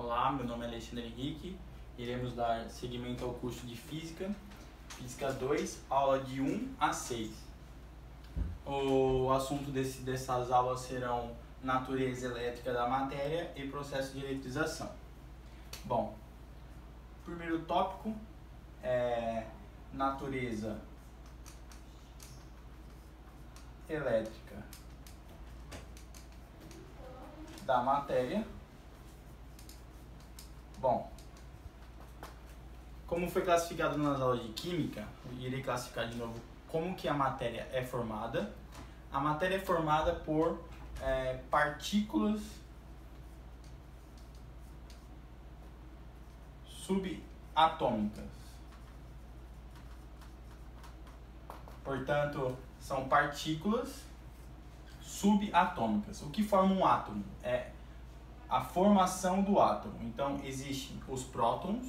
Olá, meu nome é Alexandre Henrique, iremos dar seguimento ao curso de Física, Física 2, aula de 1 a 6. O assunto dessas aulas serão natureza elétrica da matéria e processo de eletrização. Bom, o primeiro tópico é natureza elétrica da matéria. Bom, como foi classificado nas aulas de química, eu irei classificar de novo como que a matéria é formada. A matéria é formada por partículas subatômicas. Portanto, são partículas subatômicas. O que forma um átomo? É a formação do átomo. Então, existem os prótons,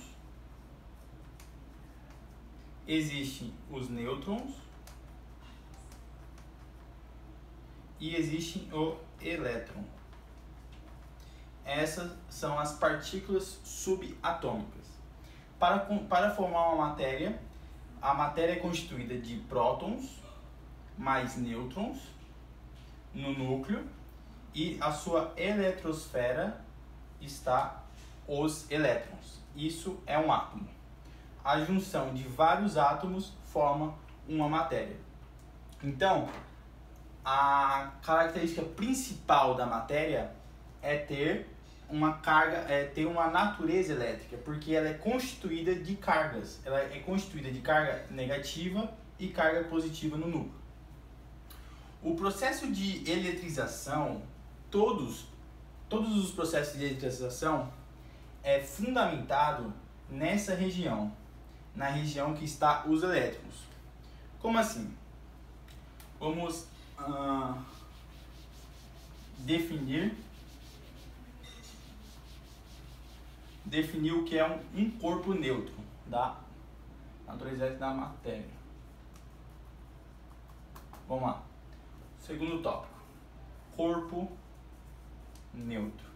existem os nêutrons e existe o elétron. Essas são as partículas subatômicas. Para formar uma matéria, a matéria é constituída de prótons mais nêutrons no núcleo, e a sua eletrosfera está os elétrons. Isso é um átomo. A junção de vários átomos forma uma matéria. Então, a característica principal da matéria é ter uma carga, ter uma natureza elétrica, porque ela é constituída de cargas. Ela é constituída de carga negativa e carga positiva no núcleo. O processo de eletrização, todos os processos de eletrização é fundamentado nessa região, na região que está os elétrons. Como assim? Vamos definir o que é um corpo neutro da natureza elétrica da matéria. Vamos lá. Segundo tópico. Corpo neutro.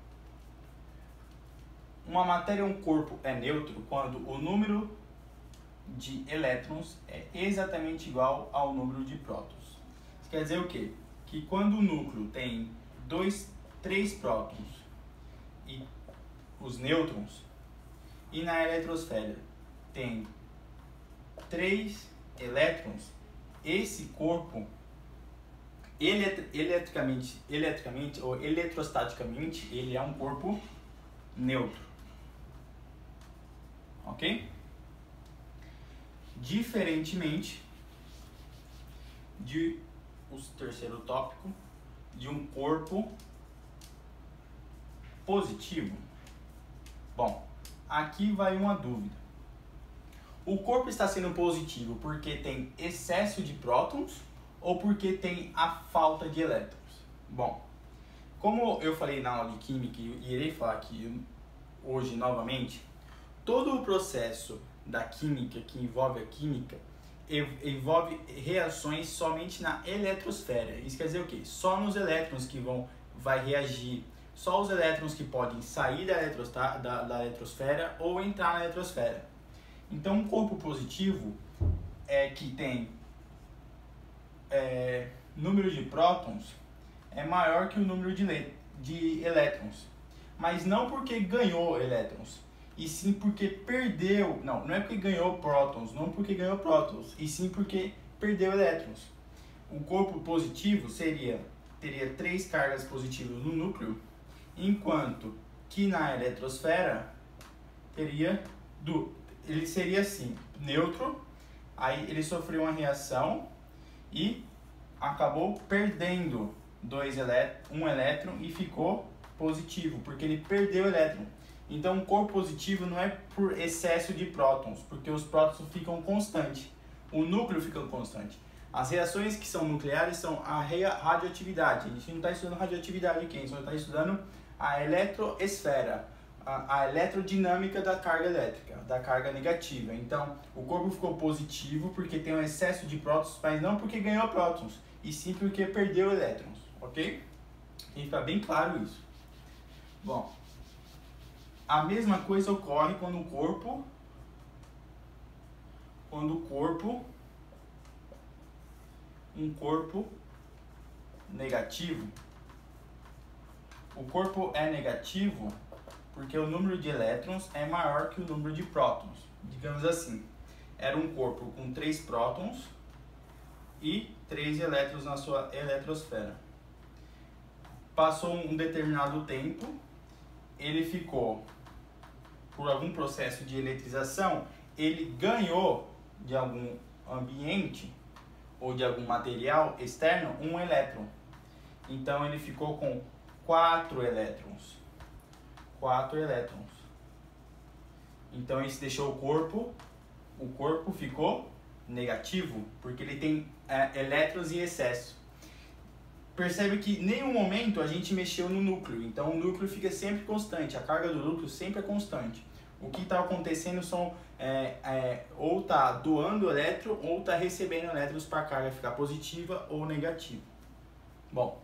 Uma matéria, um corpo é neutro quando o número de elétrons é exatamente igual ao número de prótons. Isso quer dizer o quê? Que quando o núcleo tem 3 prótons e os nêutrons, e na eletrosfera tem 3 elétrons, esse corpo eletricamente ou eletrostaticamente ele é um corpo neutro, ok? Diferentemente de o terceiro tópico, de um corpo positivo. Bom, aqui vai uma dúvida. O corpo está sendo positivo porque tem excesso de prótons ou porque tem a falta de elétrons? Bom, como eu falei na aula de química e irei falar aqui hoje novamente, todo o processo da química que envolve a química envolve reações somente na eletrosfera. Isso quer dizer o quê? Só nos elétrons que vai reagir, só os elétrons que podem sair da eletrosfera ou entrar na eletrosfera. Então, um corpo positivo é que tem número de prótons é maior que o número de elétrons, mas não porque ganhou elétrons, e sim porque perdeu. Não é porque ganhou prótons, e sim porque perdeu elétrons. O corpo positivo teria 3 cargas positivas no núcleo, enquanto que na eletrosfera ele seria assim, neutro, aí ele sofreu uma reação e acabou perdendo um elétron e ficou positivo, porque ele perdeu o elétron. Então, um corpo positivo não é por excesso de prótons, porque os prótons ficam constantes, o núcleo fica constante. As reações que são nucleares são a radioatividade. A gente não está estudando radioatividade aqui, a gente só está estudando a eletroesfera, a eletrodinâmica da carga elétrica, da carga negativa. Então, o corpo ficou positivo porque tem um excesso de prótons, mas não porque ganhou prótons, e sim porque perdeu elétrons, ok? Tem que ficar bem claro isso. Bom, A mesma coisa ocorre quando o corpo, um corpo negativo. O corpo é negativo porque o número de elétrons é maior que o número de prótons. Digamos assim, era um corpo com 3 prótons e 3 elétrons na sua eletrosfera. Passou um determinado tempo, ele ficou, por algum processo de eletrização, ele ganhou de algum ambiente ou de algum material externo um elétron. Então ele ficou com 4 elétrons. 4 elétrons. Então isso deixou o corpo ficou negativo, porque ele tem elétrons em excesso. Percebe que em nenhum momento a gente mexeu no núcleo, então o núcleo fica sempre constante, a carga do núcleo sempre é constante. O que está acontecendo são ou está doando elétron ou está recebendo elétrons para a carga ficar positiva ou negativa. Bom,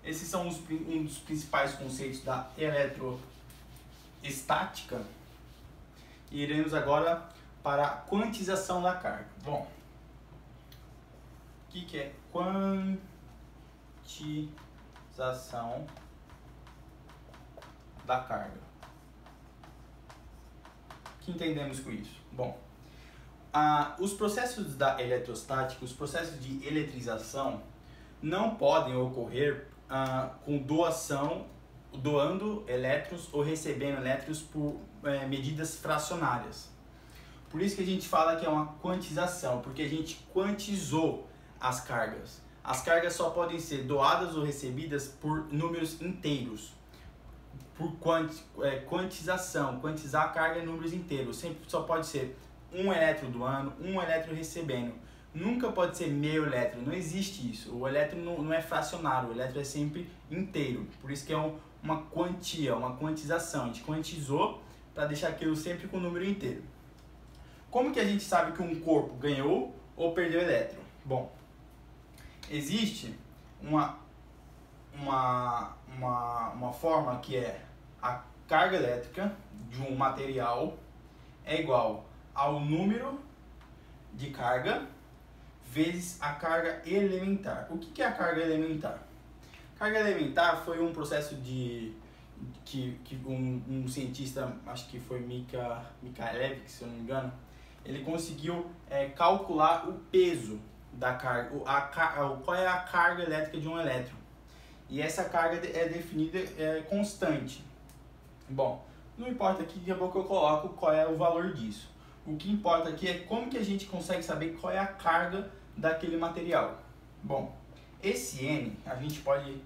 esses são um dos principais conceitos da eletroestática. E iremos agora para a quantização da carga. Bom, o que é quantização da carga? O que entendemos com isso? Bom, os processos da eletrostática, os processos de eletrização, não podem ocorrer com doando elétrons ou recebendo elétrons por medidas fracionárias. Por isso que a gente fala que é uma quantização, porque a gente quantizou as cargas. As cargas só podem ser doadas ou recebidas por números inteiros. Por quantização, quantizar a carga em números inteiros. Sempre só pode ser um elétron doando, um elétron recebendo. Nunca pode ser meio elétron, não existe isso. O elétron não é fracionário, o elétron é sempre inteiro. Por isso que é uma quantia, uma quantização. A gente quantizou para deixar aquilo sempre com o número inteiro. Como que a gente sabe que um corpo ganhou ou perdeu elétron? Bom, existe uma forma que é a carga elétrica de um material é igual ao número de carga vezes a carga elementar. O que é a carga elementar? Carga elementar foi um processo que um cientista, acho que foi Mikhailevich, se eu não me engano, ele conseguiu calcular o peso da carga, qual é a carga elétrica de um elétron. E essa carga é definida constante. Bom, não importa aqui, daqui a pouco eu coloco qual é o valor disso. O que importa aqui é como que a gente consegue saber qual é a carga daquele material. Bom, esse N a gente pode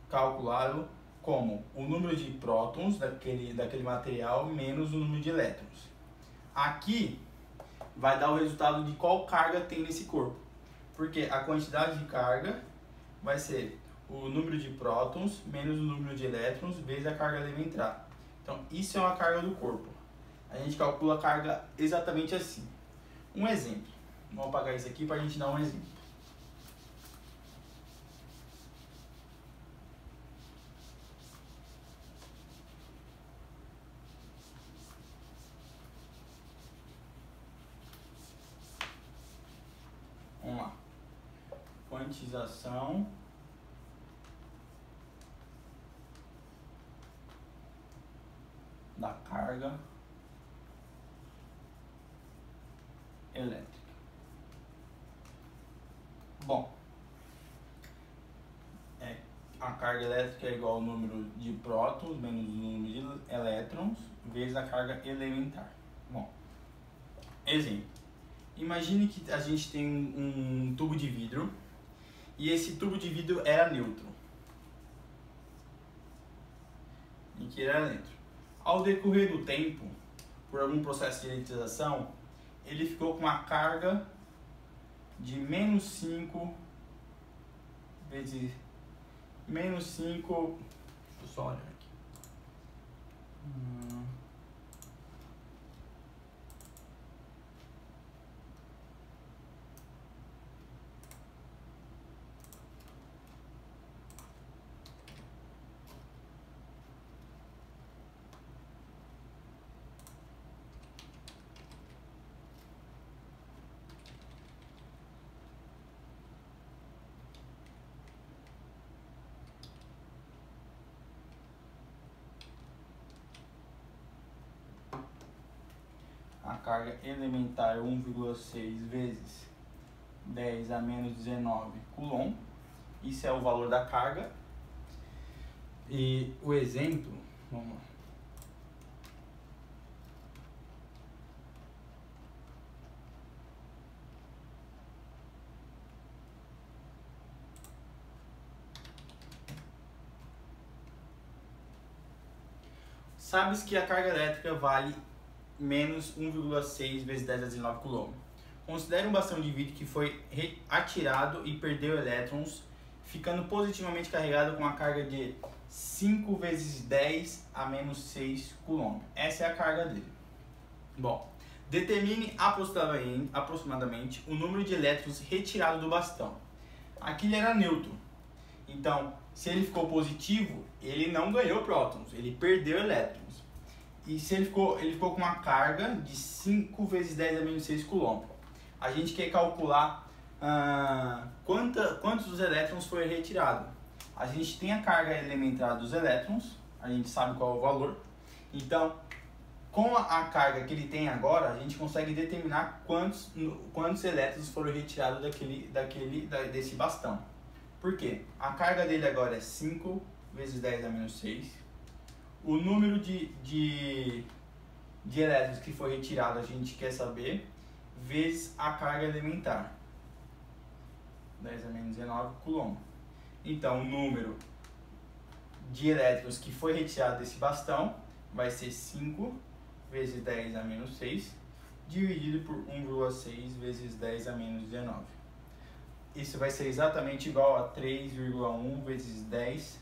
calculá-lo como o número de prótons daquele material menos o número de elétrons. Aqui vai dar o resultado de qual carga tem nesse corpo. Porque a quantidade de carga vai ser o número de prótons menos o número de elétrons vezes a carga elementar. Então, isso é uma carga do corpo. A gente calcula a carga exatamente assim. Um exemplo. Vamos apagar isso aqui para a gente dar um exemplo. Vamos lá. Quantização da carga elétrica. Bom, a carga elétrica é igual ao número de prótons menos o número de elétrons vezes a carga elementar. Bom, exemplo. Imagine que a gente tem um tubo de vidro e esse tubo de vidro era neutro. E que era neutro. Ao decorrer do tempo, por algum processo de eletrização, ele ficou com uma carga de menos 5 vezes menos 5. Deixa eu só olhar aqui. a carga elementar 1,6 vezes 10 a menos 19 coulomb. Isso é o valor da carga. E o exemplo, vamos lá. Sabes que a carga elétrica vale menos 1,6 vezes 10 a 19 coulomb. Considere um bastão de vidro que foi atirado e perdeu elétrons, ficando positivamente carregado com a carga de 5 vezes 10 a menos 6 coulomb. Essa é a carga dele. Bom, determine aproximadamente o número de elétrons retirado do bastão. Aqui ele era neutro. Então, se ele ficou positivo, ele não ganhou prótons, ele perdeu elétrons. E se ele ficou com uma carga de 5 vezes 10 a menos 6 coulomb. A gente quer calcular quantos dos elétrons foi retirado. A gente tem a carga elementar dos elétrons, a gente sabe qual é o valor. Então, com a carga que ele tem agora, a gente consegue determinar quantos elétrons foram retirados desse bastão. Por quê? A carga dele agora é 5 vezes 10 a menos 6. O número de elétrons que foi retirado a gente quer saber, vezes a carga elementar. 10 a menos 19 coulomb. Então, o número de elétrons que foi retirado desse bastão vai ser 5 vezes 10 a menos 6, dividido por 1,6 vezes 10 a menos 19. Isso vai ser exatamente igual a 3,1 vezes 10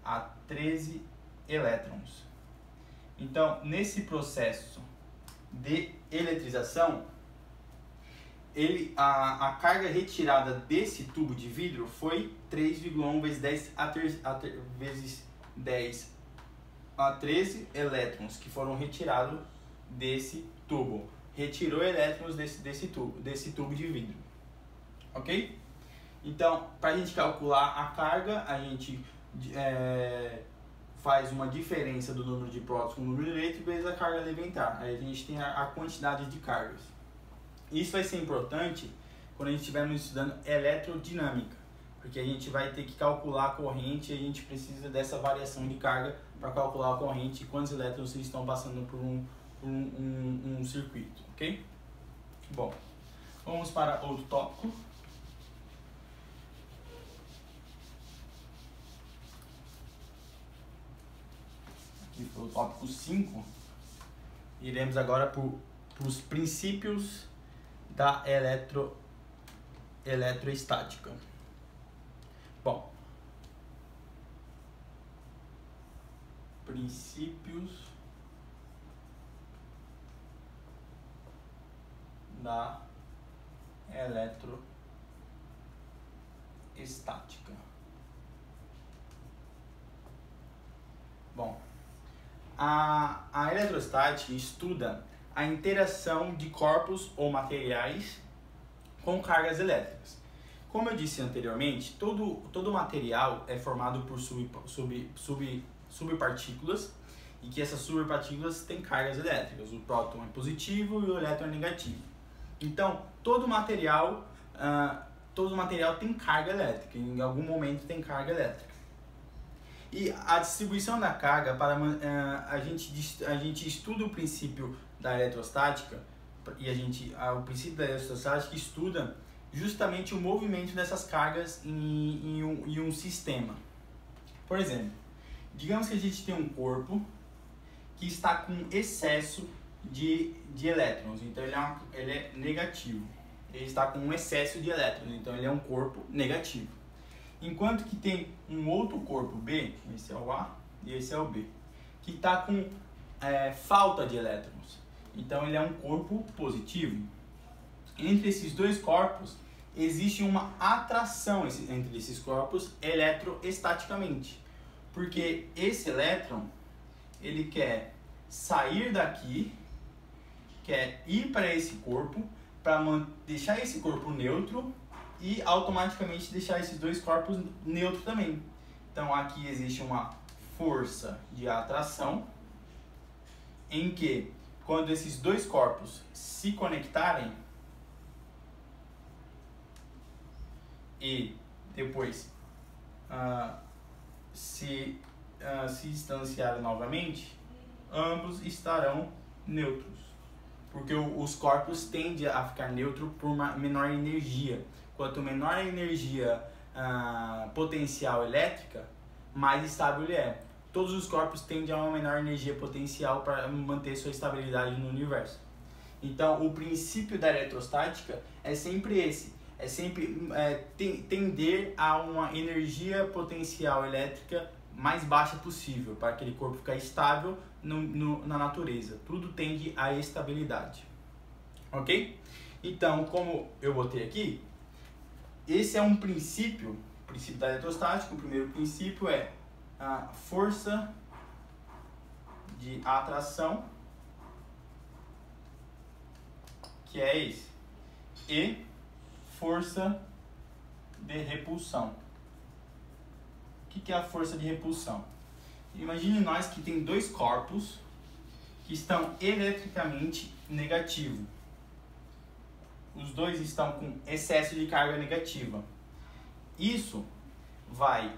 a 13 elétrons. Então, nesse processo de eletrização, a carga retirada desse tubo de vidro foi 3,1 vezes 10 a 13 elétrons que foram retirados desse tubo. Retirou elétrons desse tubo de vidro. Ok? Então, para a gente calcular a carga, a gente faz uma diferença do número de prótons com o número de elétrons vezes a carga elementar. Aí a gente tem a quantidade de cargas. Isso vai ser importante quando a gente estiver estudando eletrodinâmica, porque a gente vai ter que calcular a corrente e a gente precisa dessa variação de carga para calcular a corrente e quantos elétrons estão passando por um circuito, ok? Bom, vamos para outro tópico. Aqui foi o tópico 5. Iremos agora para os princípios da eletroestática. Bom, princípios da eletroestática. Bom, a eletrostática estuda a interação de corpos ou materiais com cargas elétricas. Como eu disse anteriormente, todo material é formado por subpartículas e que essas subpartículas têm cargas elétricas. O próton é positivo e o elétron é negativo. Então, todo material tem carga elétrica, em algum momento tem carga elétrica. E a distribuição da carga, a gente estuda o princípio da eletrostática, e o princípio da eletrostática estuda justamente o movimento dessas cargas em um sistema. Por exemplo, digamos que a gente tem um corpo que está com excesso de elétrons, então ele é negativo. Ele está com um excesso de elétrons, então ele é um corpo negativo. Enquanto que tem um outro corpo B, esse é o A e esse é o B, que está com falta de elétrons. Então ele é um corpo positivo. Entre esses dois corpos existe uma atração entre esses corpos eletroestaticamente. Porque esse elétron, ele quer sair daqui, quer ir para esse corpo, para deixar esse corpo neutro e automaticamente deixar esses dois corpos neutros também. Então aqui existe uma força de atração em que quando esses dois corpos se conectarem e depois se distanciarem novamente, ambos estarão neutros, porque os corpos tendem a ficar neutros por menor energia. Quanto menor a energia potencial elétrica, mais estável ele é. Todos os corpos tendem a uma menor energia potencial para manter sua estabilidade no universo. Então, o princípio da eletrostática é sempre esse. É sempre tender a uma energia potencial elétrica mais baixa possível, para aquele corpo ficar estável na natureza. Tudo tende à estabilidade. Ok? Então, como eu botei aqui, esse é um princípio da eletrostática. O primeiro princípio é a força de atração, que é esse, e força de repulsão. O que é a força de repulsão? Imagine nós que tem dois corpos que estão eletricamente negativos. Os dois estão com excesso de carga negativa. Isso vai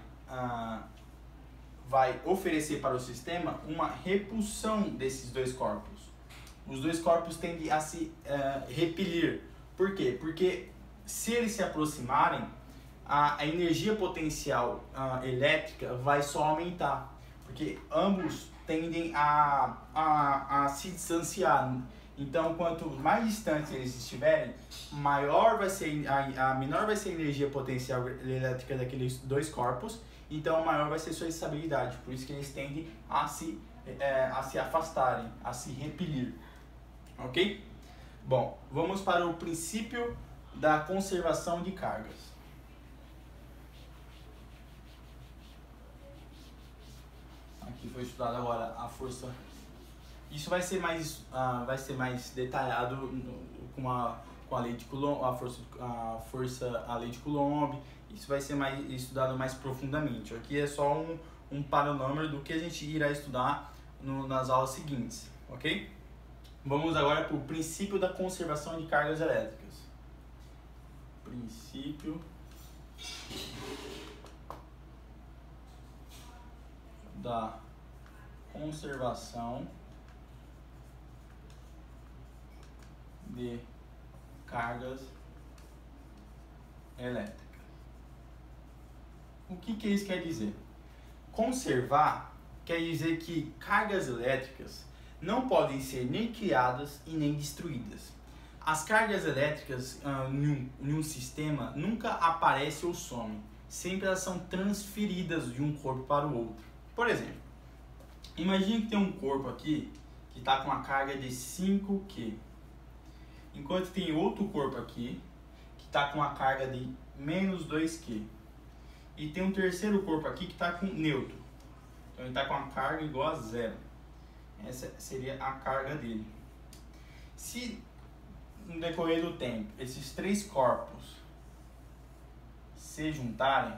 oferecer para o sistema uma repulsão desses dois corpos. Os dois corpos tendem a se repelir. Por quê? Porque se eles se aproximarem, a energia potencial elétrica vai só aumentar, porque ambos tendem a se distanciar. Então, quanto mais distantes eles estiverem, menor vai ser a energia potencial elétrica daqueles dois corpos, então maior vai ser sua estabilidade. Por isso que eles tendem a se afastarem, a se repelir. Ok? Bom, vamos para o princípio da conservação de cargas. Aqui foi estudado agora a força. Isso vai ser mais detalhado com a lei de Coulomb, a lei de Coulomb. Isso vai ser estudado mais profundamente. Aqui é só um panorama do que a gente irá estudar nas aulas seguintes, ok? Vamos agora para o princípio da conservação de cargas elétricas. Princípio da conservação de cargas elétricas. O que isso quer dizer? Conservar quer dizer que cargas elétricas não podem ser nem criadas e nem destruídas. As cargas elétricas em um sistema nunca aparecem ou somem. Sempre elas são transferidas de um corpo para o outro. Por exemplo, imagine que tem um corpo aqui que está com uma carga de 5Q. Enquanto tem outro corpo aqui que está com uma carga de menos 2Q. E tem um terceiro corpo aqui que está com neutro. Então ele está com uma carga igual a zero. Essa seria a carga dele. Se no decorrer do tempo esses três corpos se juntarem,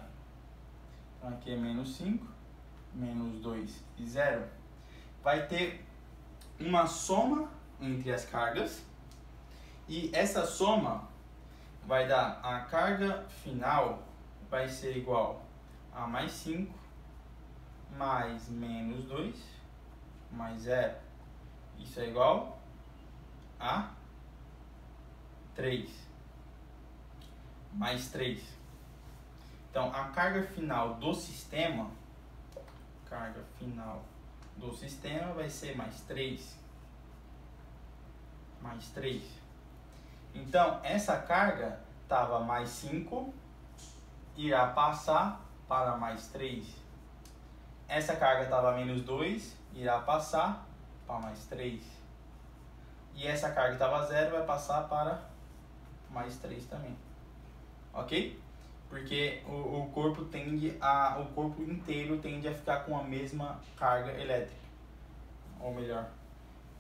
então aqui é menos 5, menos 2 e 0, vai ter uma soma entre as cargas, e essa soma vai dar a carga final vai ser igual a mais 5 mais menos 2 mais 0. Isso é igual a 3 mais 3. Então a carga final do sistema vai ser mais 3 mais 3. Então essa carga estava mais 5, irá passar para mais 3. Essa carga estava menos 2, irá passar para mais 3. E essa carga estava 0, vai passar para mais 3 também. Ok? Porque o corpo inteiro tende a ficar com a mesma carga elétrica. Ou melhor,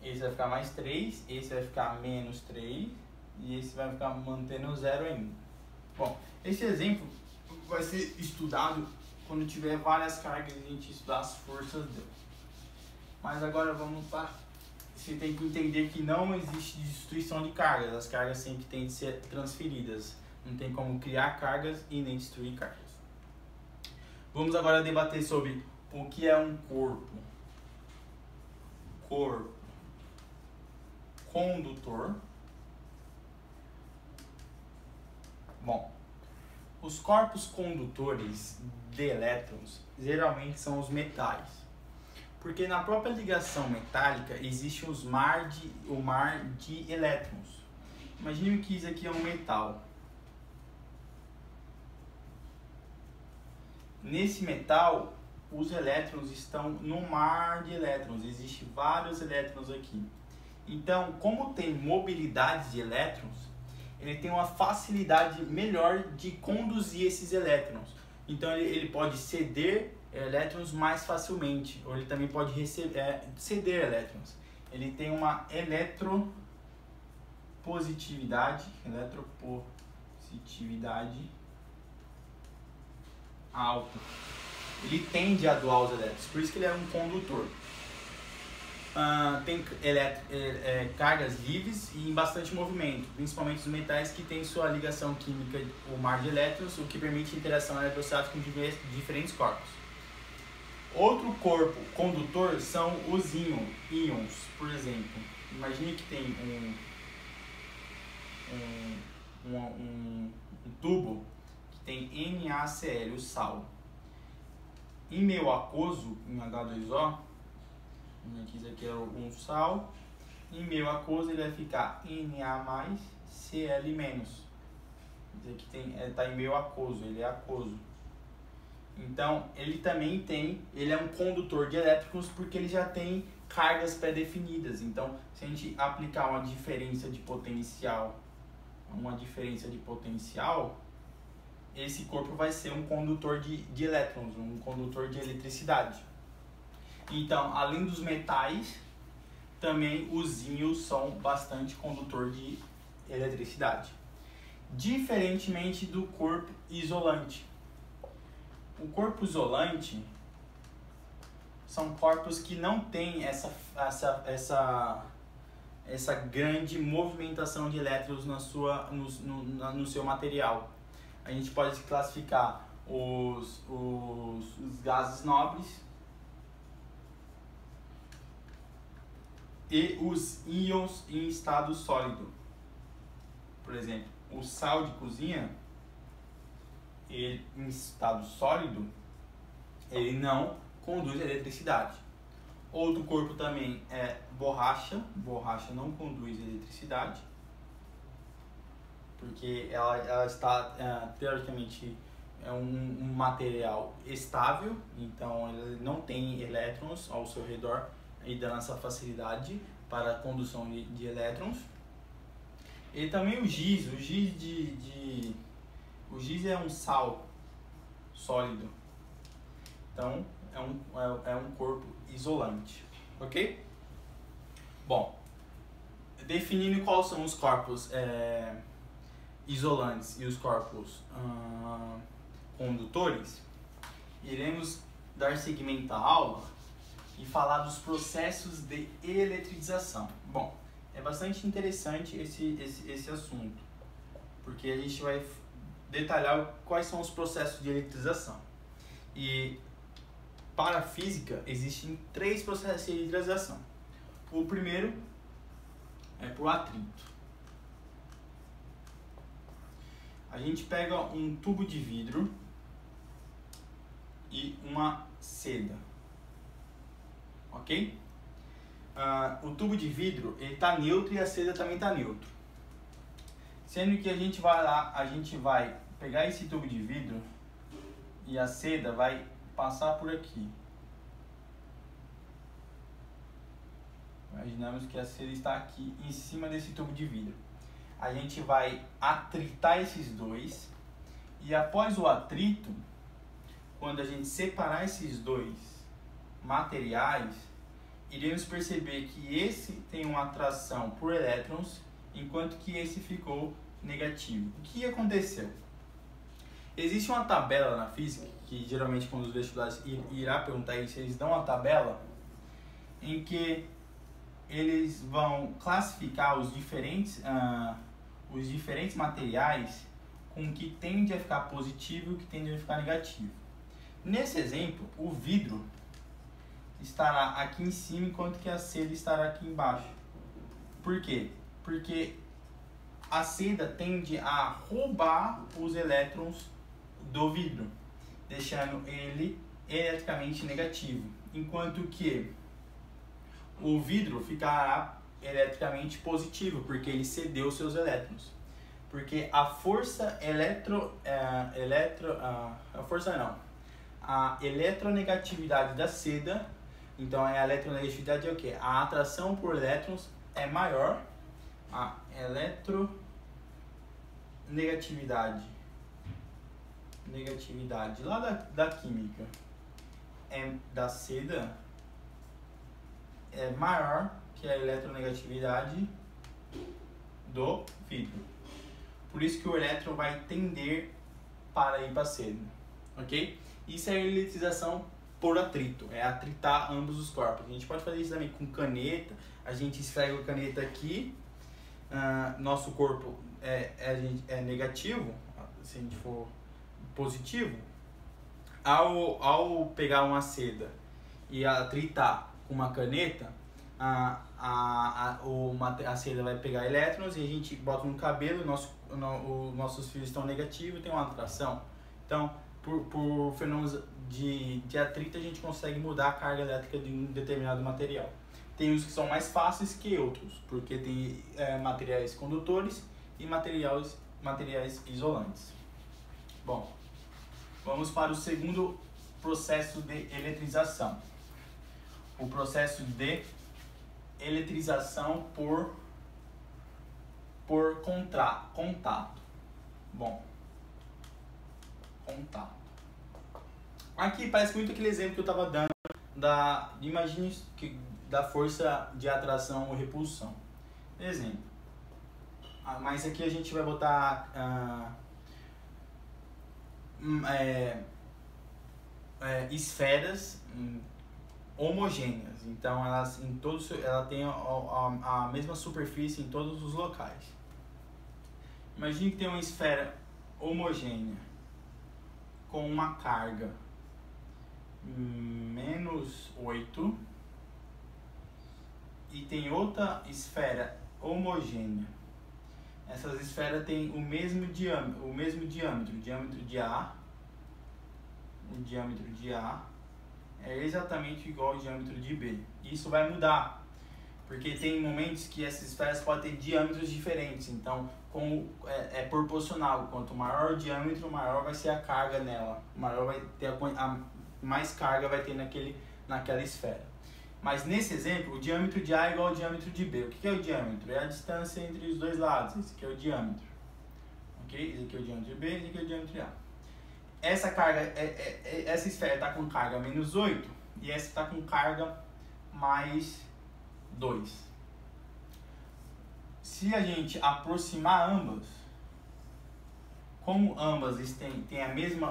esse vai ficar mais 3, esse vai ficar menos 3 e esse vai ficar mantendo 0 ainda. Bom, esse exemplo vai ser estudado quando tiver várias cargas e a gente estudar as forças delas. Mas agora vamos para você tem que entender que não existe destruição de cargas. As cargas sempre têm de ser transferidas. Não tem como criar cargas e nem destruir cargas. Vamos agora debater sobre o que é um corpo. Corpo condutor. Bom, os corpos condutores de elétrons geralmente são os metais, porque na própria ligação metálica existe o mar de elétrons. Imagine que isso aqui é um metal. Nesse metal, os elétrons estão no mar de elétrons, existem vários elétrons aqui. Então, como tem mobilidade de elétrons, ele tem uma facilidade melhor de conduzir esses elétrons. Então ele pode ceder elétrons mais facilmente, ou ele também pode ceder elétrons. Ele tem uma eletropositividade alta. Ele tende a doar os elétrons, por isso que ele é um condutor. Tem cargas livres e em bastante movimento, principalmente os metais que têm sua ligação química, o mar de elétrons, o que permite interação eletrostática com diferentes corpos. Outro corpo condutor são os íons, por exemplo. Imagine que tem um tubo que tem NaCl, o sal. Em meio aquoso, em H2O, isso aqui é um sal, em meio aquoso ele vai ficar Na+, Cl-. Isso aqui está em meio aquoso, ele é aquoso. Então, ele também ele é um condutor de elétrons porque ele já tem cargas pré-definidas. Então, se a gente aplicar uma diferença de potencial, esse corpo vai ser um condutor de elétrons, um condutor de eletricidade. Então, além dos metais, também os íons são bastante condutor de eletricidade. Diferentemente do corpo isolante. O corpo isolante são corpos que não têm essa grande movimentação de elétrons no seu material. A gente pode classificar os gases nobres e os íons em estado sólido. Por exemplo, o sal de cozinha, ele, em estado sólido, ele não conduz eletricidade. Outro corpo também é borracha. Borracha não conduz eletricidade, porque ela está, teoricamente, é um material estável, então ele não tem elétrons ao seu redor, e dando essa facilidade para a condução de elétrons. E também o giz. O giz é um sal sólido. Então, é um corpo isolante. Ok? Bom, definindo quais são os corpos isolantes e os corpos condutores, iremos dar seguimento à aula e falar dos processos de eletrização. Bom, é bastante interessante esse assunto, porque a gente vai detalhar quais são os processos de eletrização. E para a física existem 3 processos de eletrização. O primeiro é por atrito. A gente pega um tubo de vidro e uma seda. Ok? O tubo de vidro está neutro e a seda também está neutro. Sendo que a gente vai pegar esse tubo de vidro e a seda vai passar por aqui. Imaginamos que a seda está aqui em cima desse tubo de vidro. A gente vai atritar esses dois e após o atrito, quando a gente separar esses dois materiais, iremos perceber que esse tem uma atração por elétrons, enquanto que esse ficou negativo. O que aconteceu? Existe uma tabela na física, que geralmente quando os vestibulares irá perguntar isso, eles dão uma tabela em que eles vão classificar os diferentes materiais com o que tende a ficar positivo e o que tende a ficar negativo. Nesse exemplo, o vidro estará aqui em cima, enquanto que a seda estará aqui embaixo. Por quê? Porque a seda tende a roubar os elétrons do vidro, deixando ele eletricamente negativo, enquanto que o vidro ficará eletricamente positivo, porque ele cedeu seus elétrons. Porque a força a eletronegatividade da seda, então a eletronegatividade é o que? A atração por elétrons é maior, a eletronegatividade lá da química da seda é maior que a eletronegatividade do vidro. Por isso que o elétron vai tender para ir para a seda, ok? Isso é a eletrização por atrito, é atritar ambos os corpos. A gente pode fazer isso também com caneta, a gente esfrega a caneta aqui, nosso corpo é negativo, se a gente for positivo. Ao pegar uma seda e atritar com uma caneta, a seda vai pegar elétrons e a gente bota no cabelo, nossos fios estão negativos e tem uma atração. Então, por fenômenos de atrito, a gente consegue mudar a carga elétrica de um determinado material. Tem uns que são mais fáceis que outros, porque tem materiais condutores e materiais isolantes. Bom, vamos para o segundo processo de eletrização. O processo de eletrização por contato. Bom, contato. Aqui parece muito aquele exemplo que eu estava dando imagine que da força de atração ou repulsão. Exemplo. Mas aqui a gente vai botar esferas homogêneas. Então ela tem a mesma superfície em todos os locais. Imagine que tem uma esfera homogênea com uma carga -8 e tem outra esfera homogênea. Essas esferas têm o mesmo diâmetro, o diâmetro de A. O diâmetro de A é exatamente igual ao diâmetro de B. Isso vai mudar, porque tem momentos que essas esferas podem ter diâmetros diferentes. Então, é proporcional. Quanto maior o diâmetro, maior vai ser a carga nela. Maior vai ter mais carga vai ter naquela esfera. Mas nesse exemplo, o diâmetro de A é igual ao diâmetro de B. O que é o diâmetro? É a distância entre os dois lados. Esse aqui é o diâmetro. Ok? Esse aqui é o diâmetro de B, esse aqui é o diâmetro de A. Essa carga, essa esfera está com carga -8 e essa está com carga +2. Se a gente aproximar ambas, como ambas têm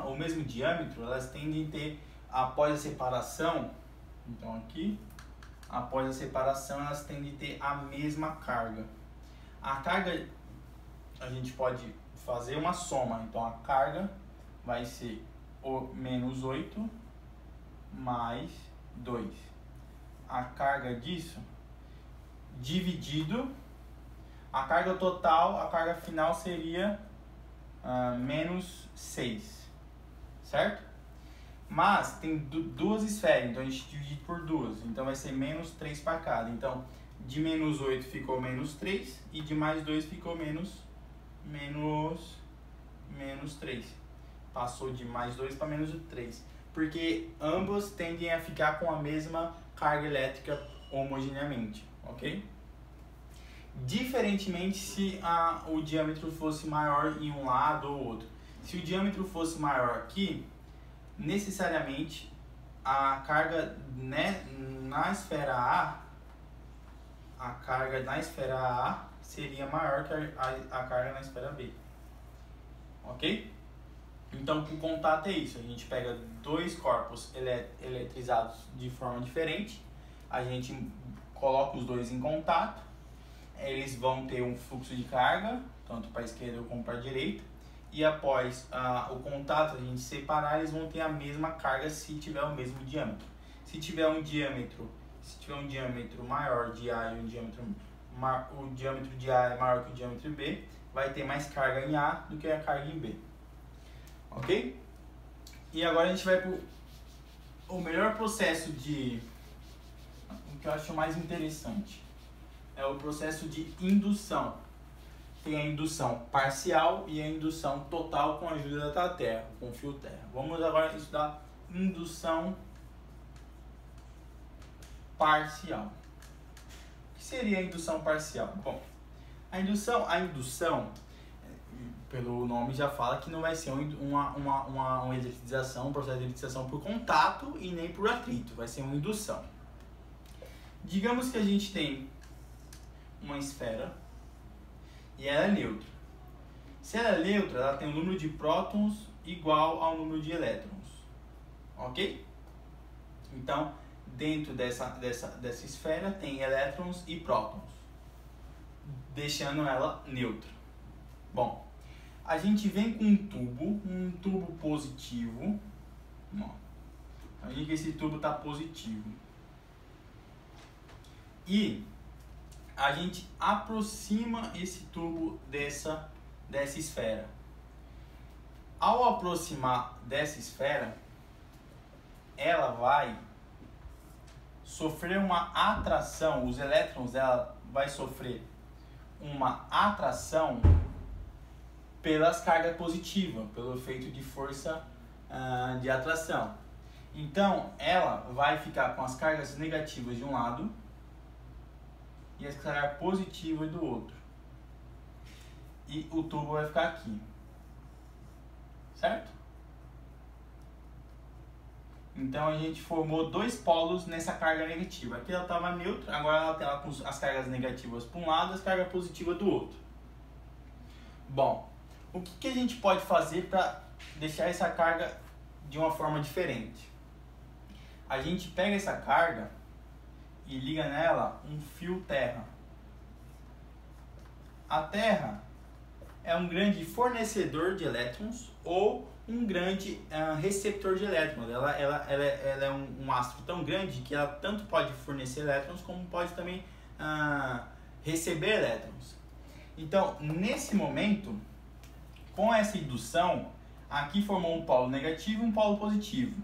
o mesmo diâmetro, elas tendem a ter, após a separação, então aqui, após a separação, elas tendem a ter a mesma carga. A carga, a gente pode fazer uma soma, então a carga vai ser o -8 mais 2. A carga disso dividido, a carga total, a carga final seria -6, certo? Mas tem duas esferas, então a gente divide por duas, então vai ser -3 para cada. Então de -8 ficou -3 e de +2 ficou -3. Passou de +2 para -3, porque ambos tendem a ficar com a mesma carga elétrica homogeneamente, ok? Diferentemente se o diâmetro fosse maior em um lado ou outro. Se o diâmetro fosse maior aqui, necessariamente a carga na esfera A, seria maior que a carga na esfera B, ok? Então, com contato é isso, a gente pega dois corpos eletrizados de forma diferente, a gente coloca os dois em contato, eles vão ter um fluxo de carga, tanto para a esquerda como para a direita, e após o contato, a gente separar, eles vão ter a mesma carga se tiver o mesmo diâmetro. Se tiver um diâmetro maior de A e o diâmetro de A é maior que o diâmetro B, vai ter mais carga em A do que a carga em B. Ok? E agora a gente vai para o melhor processo o que eu acho mais interessante. É o processo de indução. Tem a indução parcial e a indução total com a ajuda da Terra, com fio terra. Vamos agora estudar indução parcial. O que seria a indução parcial? Bom, a indução, pelo nome já fala que não vai ser uma eletrização, um processo de eletrização por contato e nem por atrito, vai ser uma indução. Digamos que a gente tem uma esfera e ela é neutra. Se ela é neutra, ela tem um número de prótons igual ao número de elétrons. Ok? Então, dentro dessa esfera tem elétrons e prótons, deixando ela neutra. Bom, a gente vem com um tubo positivo. Imagina que esse tubo está positivo. E a gente aproxima esse tubo dessa esfera. Ao aproximar dessa esfera, ela vai sofrer uma atração, os elétrons dela vai sofrer uma atração pelas cargas positivas, pelo efeito de força de atração. Então, ela vai ficar com as cargas negativas de um lado e as cargas positivas do outro. E o tubo vai ficar aqui. Certo? Então a gente formou dois polos nessa carga negativa. Aqui ela estava neutra, agora ela tem com as cargas negativas para um lado e as cargas positivas do outro. Bom, o que a gente pode fazer para deixar essa carga de uma forma diferente? A gente pega essa carga e liga nela um fio terra. A terra é um grande fornecedor de elétrons ou um grande receptor de elétrons. Ela é um astro tão grande que ela tanto pode fornecer elétrons como pode também receber elétrons. Então, nesse momento, com essa indução, aqui formou um polo negativo e um polo positivo.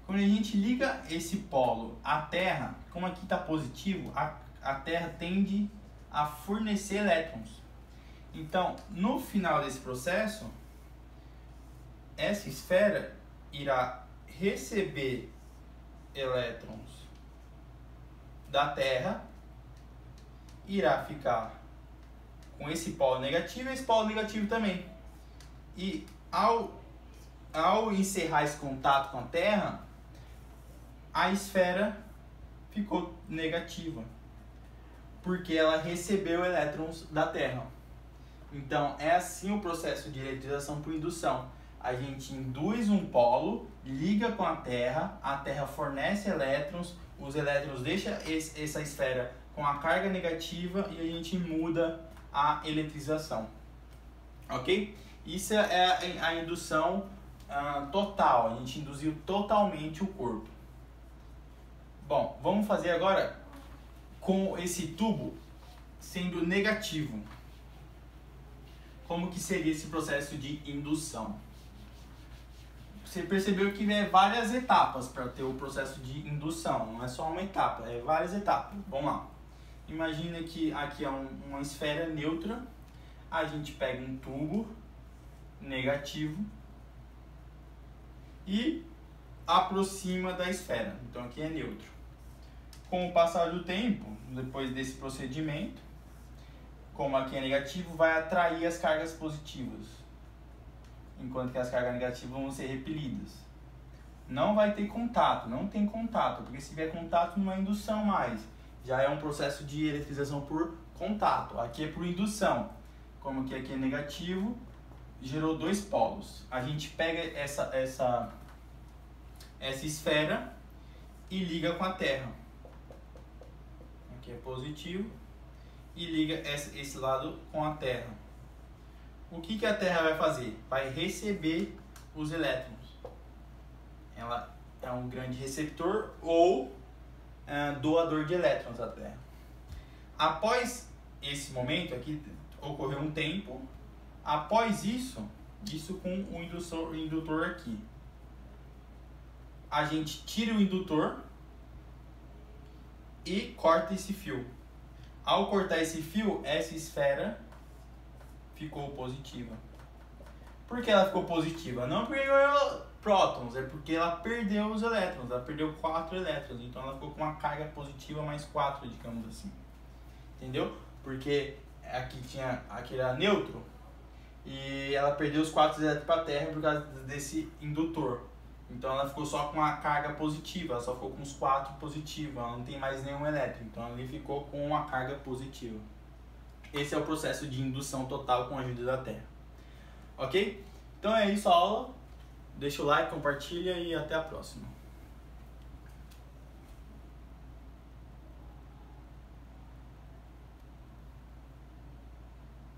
Quando a gente liga esse polo à Terra, como aqui está positivo, a Terra tende a fornecer elétrons. Então, no final desse processo, essa esfera irá receber elétrons da Terra, irá ficar com esse polo negativo e esse polo negativo também. E ao encerrar esse contato com a Terra, a esfera ficou negativa, porque ela recebeu elétrons da Terra. Então, é assim o processo de eletrização por indução. A gente induz um polo, liga com a Terra fornece elétrons, os elétrons deixam essa esfera com a carga negativa e a gente muda a eletrização. Ok? Isso é a indução total, a gente induziu totalmente o corpo. Bom, vamos fazer agora com esse tubo sendo negativo. Como que seria esse processo de indução? Você percebeu que é várias etapas para ter o processo de indução, não é só uma etapa, é várias etapas. Vamos lá. Imagina que aqui é uma esfera neutra, a gente pega um tubo negativo e aproxima da esfera. Então aqui é neutro. Com o passar do tempo, depois desse procedimento, como aqui é negativo, vai atrair as cargas positivas, enquanto que as cargas negativas vão ser repelidas. Não vai ter contato, não tem contato, porque se tiver contato não é indução mais, já é um processo de eletrização por contato. Aqui é por indução, como que aqui é negativo, gerou dois polos. A gente pega essa esfera e liga com a Terra. Aqui é positivo e liga esse lado com a Terra. O que a Terra vai fazer? Vai receber os elétrons. Ela é um grande receptor ou doador de elétrons à Terra. Após esse momento aqui, ocorreu um tempo. Após isso com o indutor aqui, a gente tira o indutor e corta esse fio. Ao cortar esse fio, essa esfera ficou positiva. Por que ela ficou positiva? Não porque ganhou prótons, é porque ela perdeu os elétrons. Ela perdeu 4 elétrons, então ela ficou com uma carga positiva mais 4, digamos assim. Entendeu? Porque aqui era neutro e ela perdeu os 4 elétrons para a Terra por causa desse indutor. Então ela ficou só com a carga positiva, ela só ficou com os 4 positivos, ela não tem mais nenhum elétron, então ela ficou com uma carga positiva. Esse é o processo de indução total com a ajuda da Terra. Ok? Então é isso a aula, deixa o like, compartilha e até a próxima.